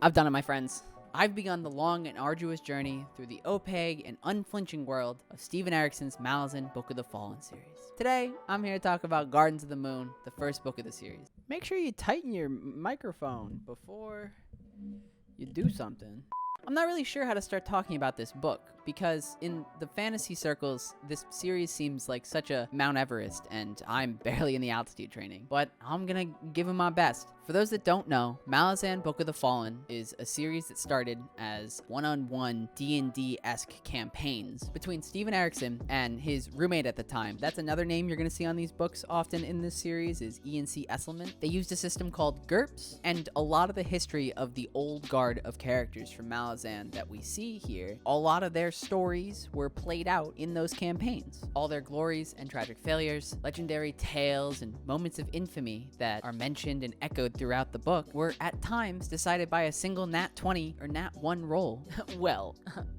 I've done it, my friends. I've begun the long and arduous journey through the opaque and unflinching world of Stephen Erikson's Malazan Book of the Fallen series. Today, I'm here to talk about Gardens of the Moon, the first book of the series. Make sure you tighten your microphone before you do something. I'm not really sure how to start talking about this book, because in the fantasy circles, this series seems like such a Mount Everest, and I'm barely in the altitude training, but I'm gonna give him my best. For those that don't know, Malazan Book of the Fallen is a series that started as one-on-one D&D-esque campaigns between Stephen Erikson and his roommate at the time. That's another name you're gonna see on these books often in this series is Ian C. Esselman. They used a system called GURPS, and a lot of the history of the old guard of characters from Malazan that we see here, a lot of their stories were played out in those campaigns. All their glories and tragic failures, legendary tales, and moments of infamy that are mentioned and echoed throughout the book were at times decided by a single nat 20 or nat 1 roll. Well,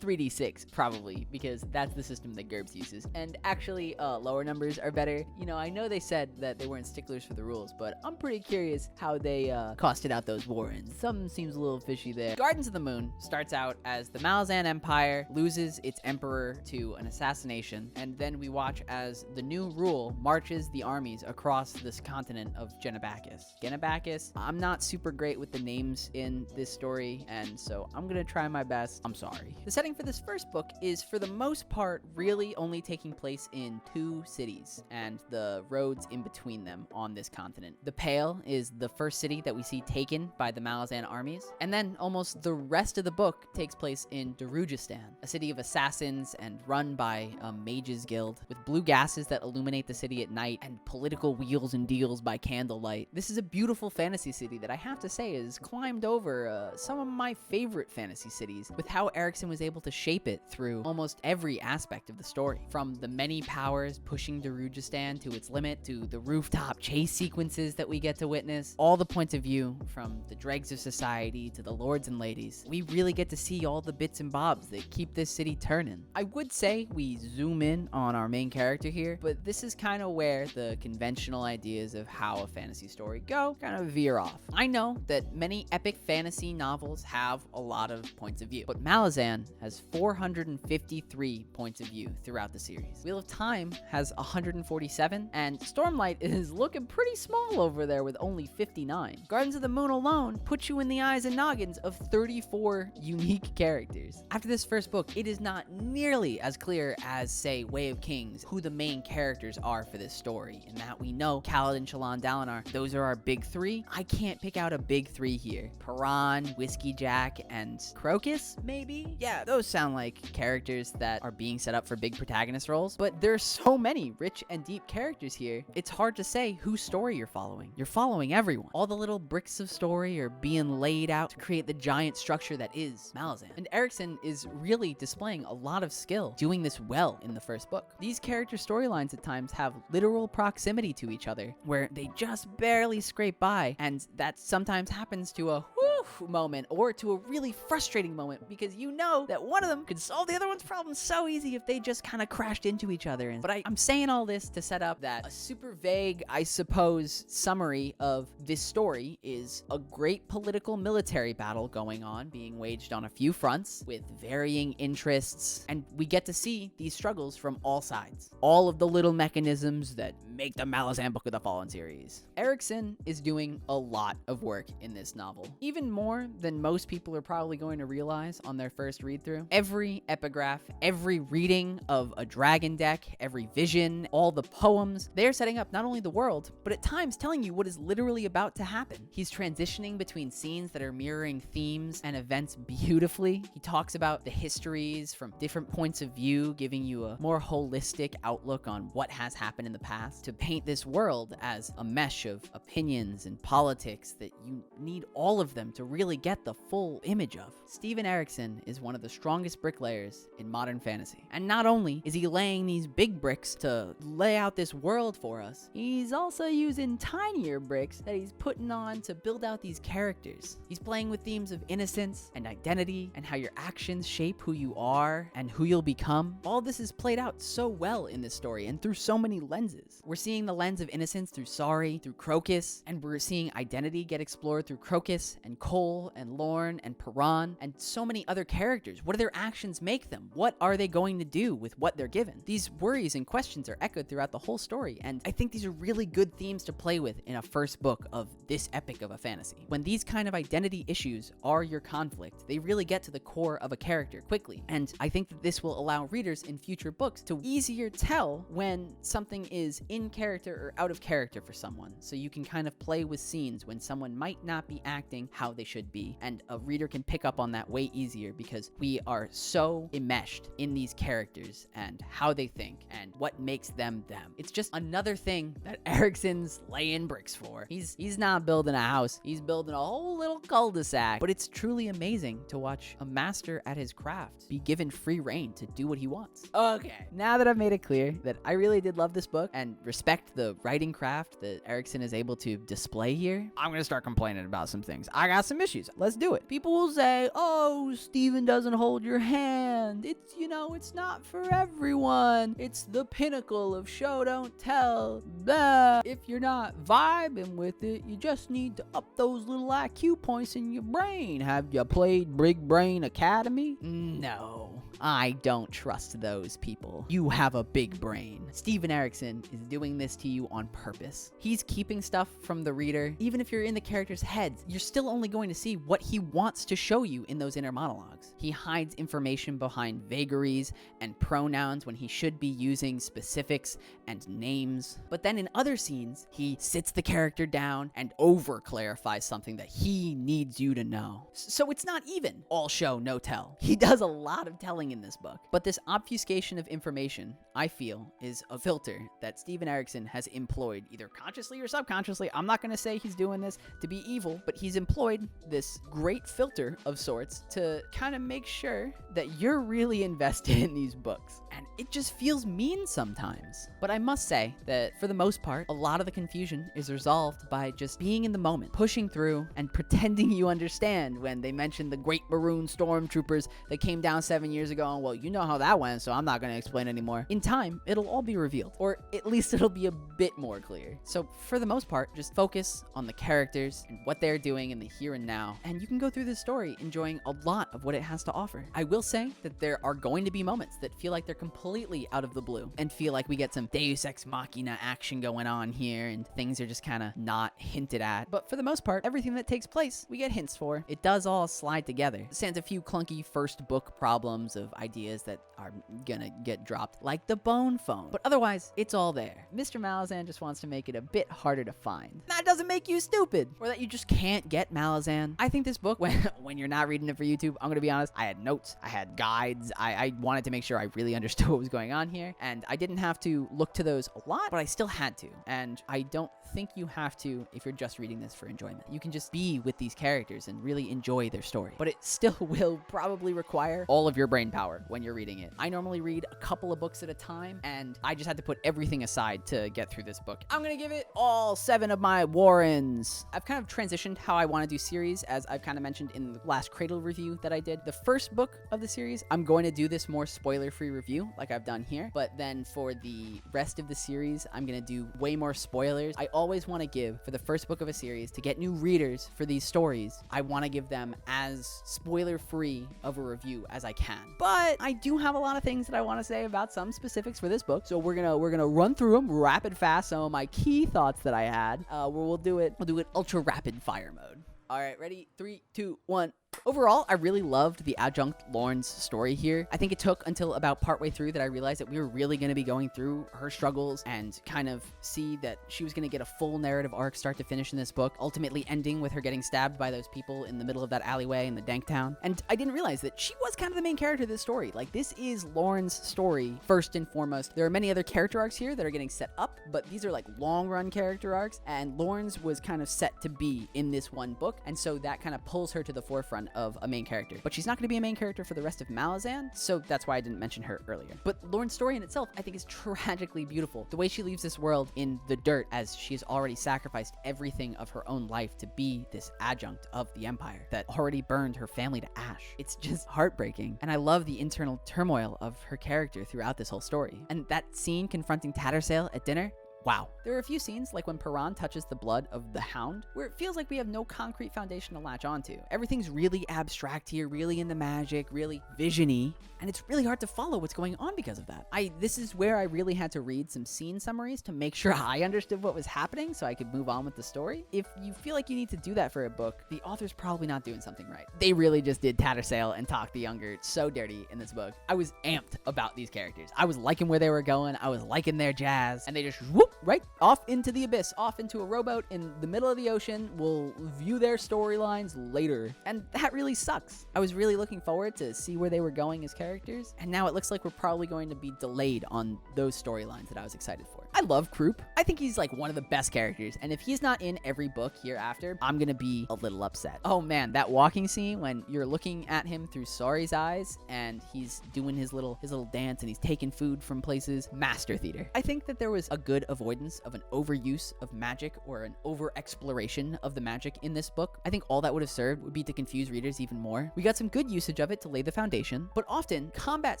3d6 probably, because that's the system that GURPS uses. And actually, lower numbers are better. You know, I know they said that they weren't sticklers for the rules, but I'm pretty curious how they costed out those warrants. Something seems a little fishy there. Gardens of the Moon starts out as the Malazan Empire loses its emperor to an assassination, and then we watch as the new rule marches the armies across this continent of Genebacus. Genebacus, I'm not super great with the names in this story, and so I'm gonna try my best. I'm sorry. The setting for this first book is, for the most part, really only taking place in 2 cities and the roads in between them on this continent. The Pale is the first city that we see taken by the Malazan armies, and then almost the rest of the book takes place in Darujistan, a city of assassins and run by a mages guild, with blue gases that illuminate the city at night and political wheels and deals by candlelight. This is a beautiful fantasy city that I have to say has climbed over some of my favorite fantasy cities, with how Erikson was able to shape it through almost every aspect of the story. From the many powers pushing Darujistan to its limit, to the rooftop chase sequences that we get to witness, all the points of view from the dregs of society to the lords and ladies. We really get to see all the bits and bobs that keep this city turning. I would say we zoom in on our main character here, but this is kind of where the conventional ideas of how a fantasy story go kind of veer off. I know that many epic fantasy novels have a lot of points of view, but Malazan has 453 points of view throughout the series. Wheel of Time has 147, and Stormlight is looking pretty small over there with only 59. Gardens of the Moon alone puts you in the eyes and noggins of 34 unique characters. After this first book, it is not nearly as clear as, say, Way of Kings, who the main characters are for this story, in that we know Kaladin, Shallan, Dalinar, those are our big 3. I can't pick out a big 3 here. Piran, Whiskey Jack, and Crocus, maybe? Yeah, those sound like characters that are being set up for big protagonist roles, but there's so many rich and deep characters here, it's hard to say whose story you're following. You're following everyone. All the little bricks of story are being laid out to create the giant structure that is Malazan. And Erikson is really displaying a lot of skill doing this well in the first book. These character storylines at times have literal proximity to each other, where they just barely scrape by, and that sometimes happens to a whoo moment or to a really frustrating moment, because you know that one of them could solve the other one's problem so easy if they just kind of crashed into each other. But I'm saying all this to set up that a super vague, I suppose, summary of this story is a great political military battle going on, being waged on a few fronts with varying interests, and we get to see these struggles from all sides. All of the little mechanisms that make the Malazan Book of the Fallen series. Erikson is doing a lot of work in this novel, even more than most people are probably going to realize on their first read-through. Every epigraph, every reading of a dragon deck, every vision, all the poems, they're setting up not only the world, but at times telling you what is literally about to happen. He's transitioning between scenes that are mirroring themes and events beautifully. He talks about the histories from different points of view, giving you a more holistic outlook on what has happened in the past, to paint this world as a mesh of opinions and politics that you need all of them to really get the full image of. Stephen Erikson is one of the strongest bricklayers in modern fantasy. And not only is he laying these big bricks to lay out this world for us, he's also using tinier bricks that he's putting on to build out these characters. He's playing with themes of innocence and identity and how your actions shape who you are and who you'll become. All this is played out so well in this story and through so many lenses. We're seeing the lens of innocence through Sari, through Crocus, and we're seeing identity get explored through Crocus and Cole and Lorne and Perron and so many other characters. What do their actions make them? What are they going to do with what they're given? These worries and questions are echoed throughout the whole story, and I think these are really good themes to play with in a first book of this epic of a fantasy. When these kind of identity issues are your conflict, they really get to the core of a character quickly, and I think that this will allow readers in future books to easier tell when something is in character or out of character for someone, so you can kind of play with scenes when someone might not be acting how they should be, and a reader can pick up on that way easier because we are so enmeshed in these characters and how they think and what makes them them. It's just another thing that Erikson's laying bricks for. He's not building a house, he's building a whole little cul-de-sac, but it's truly amazing to watch a master at his craft be given free reign to do what he wants. Okay, now that I've made it clear that I really did love this book and respect the writing craft that Erikson is able to display here, I'm gonna start complaining about some things. I got some issues. Let's do it. People will say, oh, Stephen doesn't hold your hand. It's, it's not for everyone. It's the pinnacle of show don't tell. Blah. If you're not vibing with it, you just need to up those little IQ points in your brain. Have you played Big Brain Academy? No. I don't trust those people. You have a big brain. Stephen Erikson is doing this to you on purpose. He's keeping stuff from the reader. Even if you're in the character's heads, you're still only going to see what he wants to show you in those inner monologues. He hides information behind vagaries and pronouns when he should be using specifics and names. But then in other scenes, he sits the character down and over-clarifies something that he needs you to know. So it's not even all show, no tell. He does a lot of telling in this book. But this obfuscation of information, I feel, is a filter that Stephen Erikson has employed, either consciously or subconsciously. I'm not going to say he's doing this to be evil, but he's employed this great filter of sorts to kind of make sure that you're really invested in these books. And it just feels mean sometimes. But I must say that for the most part, a lot of the confusion is resolved by just being in the moment, pushing through and pretending you understand when they mention the Great Maroon Stormtroopers that came down 7 years ago, and well, you know how that went, so I'm not going to explain anymore. In time, it'll all be revealed, or at least it'll be a bit more clear. So for the most part, just focus on the characters and what they're doing in the here and now, and you can go through this story enjoying a lot of what it has to offer. I will say that there are going to be moments that feel like they're completely out of the blue and feel like we get some Deus Ex Machina action going on here and things are just kind of not hinted at. But for the most part, everything that takes place, we get hints for. It does all slide together. Sans a few clunky first book problems of ideas that are gonna get dropped, like the bone phone. But otherwise, it's all there. Mr. Malazan just wants to make it a bit harder to find. That doesn't make you stupid, or that you just can't get Malazan. I think this book, when you're not reading it for YouTube, I'm gonna be honest, I had notes, I had guides, I wanted to make sure I really understood what was going on here, and I didn't have to look to those a lot, but I still had to, and I don't think you have to if you're just reading this for enjoyment. You can just be with these characters and really enjoy their story, but it still will probably require all of your brain power when you're reading it. I normally read a couple of books at a time, and I just had to put everything aside to get through this book. I'm gonna give it all 7 of my Warrens. I've kind of transitioned how I want to do series, as I've kind of mentioned in the last Cradle review that I did. The first book of the series, I'm going to do this more spoiler-free review like I've done here, but then for the rest of the series, I'm gonna do way more spoilers. I always want to give, for the first book of a series, to get new readers for these stories, I want to give them as spoiler-free of a review as I can. But I do have a lot of things that I want to say about some specifics for this book, so we're gonna run through them rapid fast, some of my key thoughts that I had. We'll do it ultra rapid fire mode. All right, ready? 3, 2, 1. Overall, I really loved the adjunct Lauren's story here. I think it took until about partway through that I realized that we were really going to be going through her struggles and kind of see that she was going to get a full narrative arc start to finish in this book, ultimately ending with her getting stabbed by those people in the middle of that alleyway in the dank town. And I didn't realize that she was kind of the main character of this story. Like, this is Lauren's story first and foremost. There are many other character arcs here that are getting set up, but these are like long run character arcs, and Lauren's was kind of set to be in this one book, and so that kind of pulls her to the forefront of a main character. But she's not going to be a main character for the rest of Malazan, so that's why I didn't mention her earlier. But Lauren's story in itself, I think, is tragically beautiful. The way she leaves this world in the dirt, as she has already sacrificed everything of her own life to be this adjunct of the Empire that already burned her family to ash. It's just heartbreaking, and I love the internal turmoil of her character throughout this whole story. And that scene confronting Tattersail at dinner, wow. There are a few scenes, like when Perron touches the blood of the Hound, where it feels like we have no concrete foundation to latch onto. Everything's really abstract here, really in the magic, really vision-y, and it's really hard to follow what's going on because of that. This is where I really had to read some scene summaries to make sure I understood what was happening so I could move on with the story. If you feel like you need to do that for a book, the author's probably not doing something right. They really just did Tattersail and Talk the Younger so dirty in this book. I was amped about these characters. I was liking where they were going, I was liking their jazz, and they just whoop right off into the abyss, off into a rowboat in the middle of the ocean. We'll view their storylines later, and that really sucks. I was really looking forward to see where they were going as characters, and now it looks like we're probably going to be delayed on those storylines that I was excited for. I love Croup. I think he's like one of the best characters, and if he's not in every book hereafter, I'm gonna be a little upset. Oh man, that walking scene when you're looking at him through Sari's eyes and he's doing his little dance and he's taking food from places, master theater. I think that there was a good avoidance of an overuse of magic or an over-exploration of the magic in this book. I think all that would have served would be to confuse readers even more. We got some good usage of it to lay the foundation, but often combat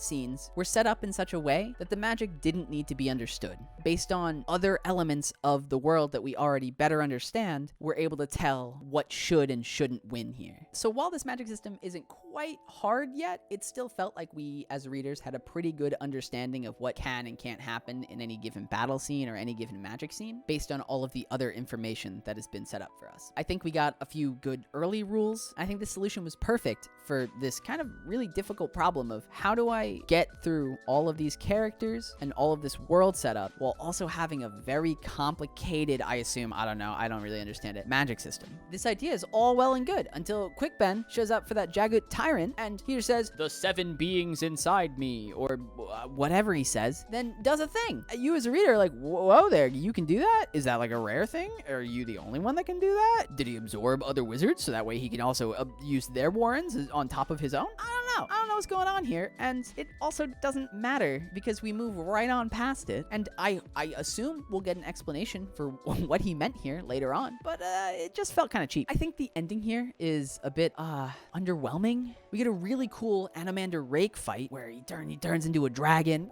scenes were set up in such a way that the magic didn't need to be understood. Based on other elements of the world that we already better understand, we're able to tell what should and shouldn't win here. So while this magic system isn't quite hard yet, it still felt like we as readers had a pretty good understanding of what can and can't happen in any given battle scene or any given magic scene based on all of the other information that has been set up for us. I think we got a few good early rules. I think the solution was perfect for this kind of really difficult problem of how do I get through all of these characters and all of this world setup while also having a very complicated, I assume, I don't know, I don't really understand it, magic system. This idea is all well and good until Quick Ben shows up for that Jagut Tyrant and he says, "The 7 beings inside me," or whatever he says, then does a thing. You as a reader are like, whoa there, you can do that? Is that like a rare thing? Are you the only one that can do that? Did he absorb other wizards so that way he can also use their warrens on top of his own? I don't know what's going on here, and it also doesn't matter because we move right on past it, and I assume we'll get an explanation for what he meant here later on, but it just felt kind of cheap. I think the ending here is a bit underwhelming. We get a really cool Anomander Rake fight where he turns into a dragon.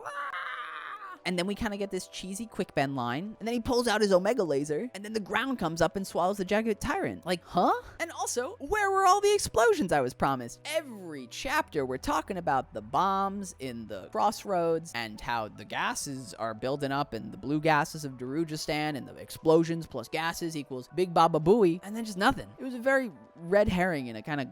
And then we kind of get this cheesy Quick Ben line, and then he pulls out his Omega Laser, and then the ground comes up and swallows the Jagged Tyrant. Like, huh? And also, where were all the explosions I was promised? Every chapter, we're talking about the bombs in the crossroads, and how the gases are building up, and the blue gases of Darujistan, and the explosions plus gases equals Big Baba Booey, and then just nothing. It was a very red herring in a kind of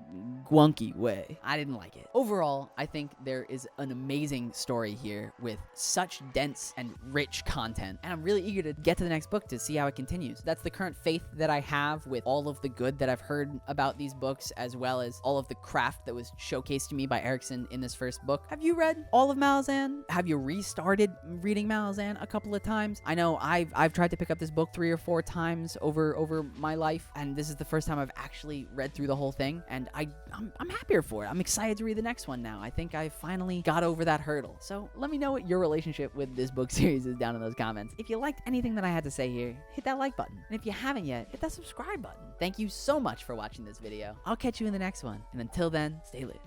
gwunky way. I didn't like it. Overall, I think there is an amazing story here with such dense and rich content, and I'm really eager to get to the next book to see how it continues. That's the current faith that I have with all of the good that I've heard about these books, as well as all of the craft that was showcased to me by Erikson in this first book. Have you read all of Malazan? Have you restarted reading Malazan a couple of times? I know I've tried to pick up this book 3 or 4 times over my life, and this is the first time I've actually read through the whole thing, and I'm happier for it. I'm excited to read the next one now. I think I finally got over that hurdle. So let me know what your relationship with this book series is down in those comments. If you liked anything that I had to say here, hit that like button. And if you haven't yet, hit that subscribe button. Thank you so much for watching this video. I'll catch you in the next one. And until then, stay lit.